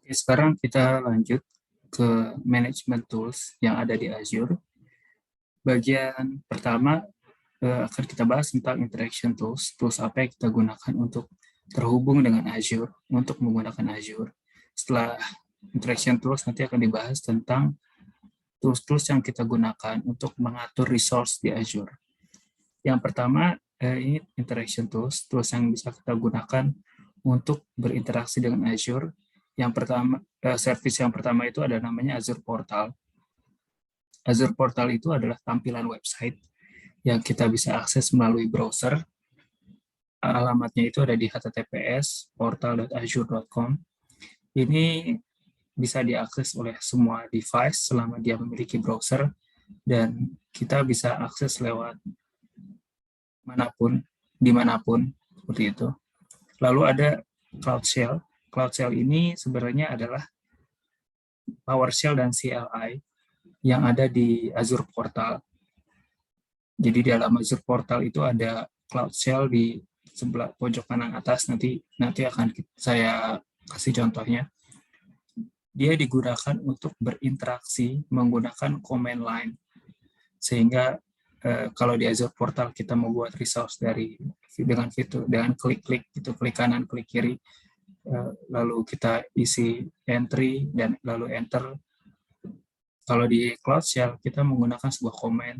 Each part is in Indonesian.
Oke, sekarang kita lanjut ke management tools yang ada di Azure. Bagian pertama akan kita bahas tentang interaction tools. Tools apa yang kita gunakan untuk terhubung dengan Azure, untuk menggunakan Azure. Setelah interaction tools nanti akan dibahas tentang tools-tools yang kita gunakan untuk mengatur resource di Azure. Yang pertama, ini interaction tools, tools yang bisa kita gunakan untuk berinteraksi dengan Azure. Yang pertama, service yang pertama itu ada namanya Azure Portal. Azure Portal itu adalah tampilan website yang kita bisa akses melalui browser. Alamatnya itu ada di https portal.azure.com. Ini bisa diakses oleh semua device selama dia memiliki browser, dan kita bisa akses lewat manapun, dimanapun, seperti itu. Lalu ada Cloud Shell. Cloud Shell ini sebenarnya adalah PowerShell dan CLI yang ada di Azure Portal. Jadi di dalam Azure Portal itu ada Cloud Shell di sebelah pojok kanan atas. Nanti akan saya kasih contohnya. Dia digunakan untuk berinteraksi menggunakan command line, sehingga kalau di Azure Portal kita membuat resource dengan fitur dengan klik-klik itu, klik kanan klik kiri, lalu kita isi entry dan lalu enter. Kalau di Cloud Shell kita menggunakan sebuah command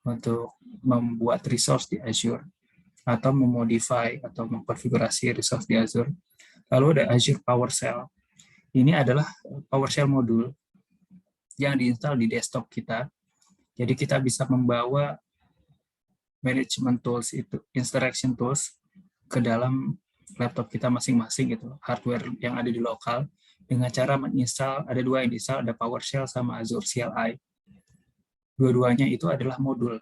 untuk membuat resource di Azure atau memodify atau mengkonfigurasi resource di Azure. Lalu ada Azure PowerShell. Ini adalah PowerShell modul yang diinstal di desktop kita. Jadi kita bisa membawa management tools itu, interaction tools ke dalam laptop kita masing-masing gitu, hardware yang ada di lokal, dengan cara menginstal. Ada dua yang diinstal, ada PowerShell sama Azure CLI. Dua-duanya itu adalah modul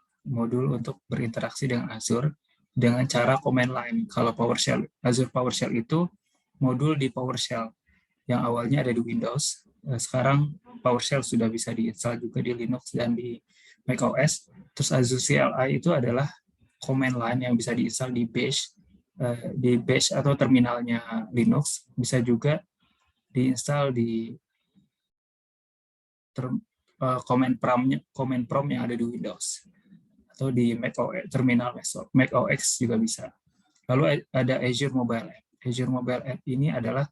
untuk berinteraksi dengan Azure dengan cara command line. Kalau PowerShell, Azure PowerShell itu modul di PowerShell yang awalnya ada di Windows. Sekarang PowerShell sudah bisa diinstal juga di Linux dan di macOS. Terus Azure CLI itu adalah command line yang bisa diinstal di Bash atau terminalnya Linux. Bisa juga diinstal di command prompt yang ada di Windows atau di terminal Mac OS juga bisa. Lalu ada Azure Mobile App. Azure Mobile App ini adalah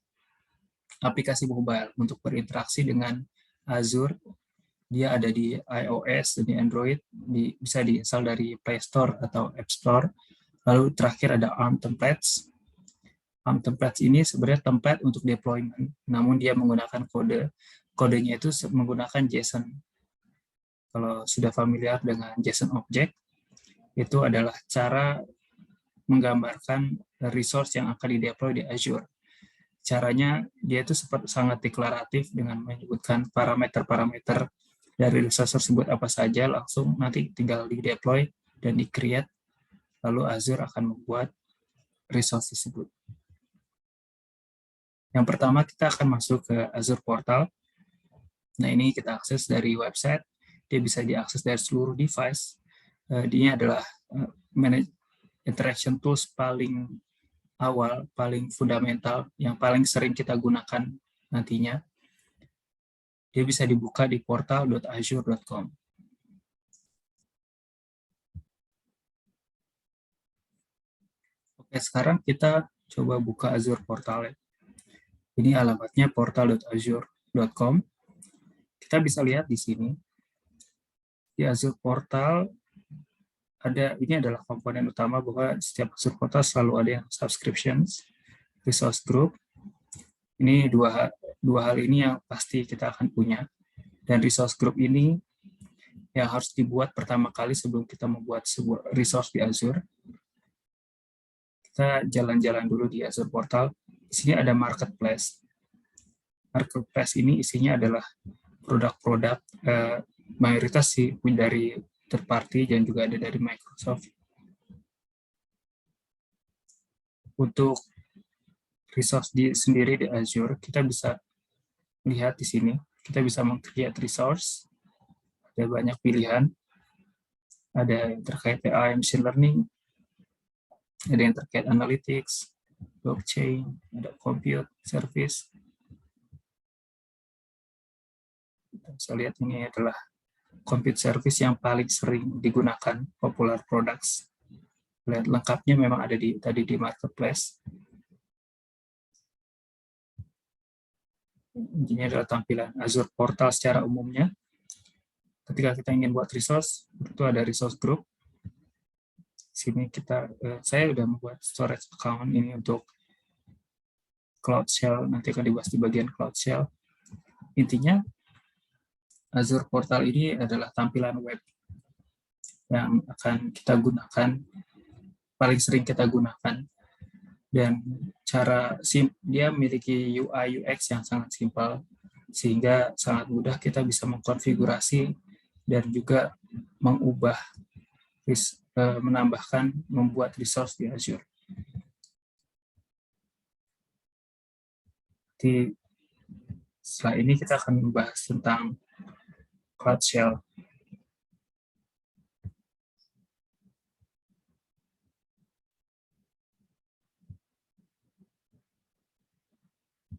aplikasi mobile untuk berinteraksi dengan Azure. Dia ada di iOS dan di Android, bisa diinstal dari Play Store atau App Store. Lalu terakhir ada ARM Templates. ARM Templates ini sebenarnya template untuk deployment, namun dia menggunakan kodenya itu menggunakan JSON. Kalau sudah familiar dengan JSON Object, itu adalah cara menggambarkan resource yang akan dideploy di Azure. Caranya dia itu sangat deklaratif dengan menyebutkan parameter-parameter dari resource tersebut apa saja, langsung nanti tinggal di-deploy dan di-create, lalu Azure akan membuat resource tersebut. Yang pertama kita akan masuk ke Azure Portal. Nah, ini kita akses dari website, dia bisa diakses dari seluruh device. Dia adalah interaction tools paling awal, paling fundamental, yang paling sering kita gunakan nantinya. Dia bisa dibuka di portal.azure.com. Oke, sekarang kita coba buka Azure Portal. Ini alamatnya portal.azure.com. Kita bisa lihat di sini. Di Azure Portal ini adalah komponen utama bahwa setiap Azure Portal selalu ada yang subscriptions, resource group. Ini dua hal ini yang pasti kita akan punya. Dan resource group ini yang harus dibuat pertama kali sebelum kita membuat sebuah resource di Azure. Kita jalan-jalan dulu di Azure Portal. Di sini ada marketplace. Marketplace ini isinya adalah produk-produk mayoritas sih dari third party dan juga ada dari Microsoft. Untuk resource sendiri di Azure, kita bisa lihat di sini. Kita bisa meng-create resource. Ada banyak pilihan. Ada yang terkait AI, machine learning, ada yang terkait analytics, blockchain, ada compute, service. Kita lihat ini adalah compute service yang paling sering digunakan, popular products. Lihat lengkapnya memang ada tadi di marketplace. Ini adalah tampilan Azure Portal secara umumnya. Ketika kita ingin buat resource, itu ada resource group. Sini saya sudah membuat storage account ini untuk Cloud Shell, nanti akan dibahas di bagian Cloud Shell. Intinya, Azure Portal ini adalah tampilan web yang akan kita gunakan, paling sering kita gunakan, dan dia memiliki UI UX yang sangat simpel, sehingga sangat mudah kita bisa mengkonfigurasi dan juga membuat resource di Azure. Setelah ini kita akan membahas tentang Cloud Shell.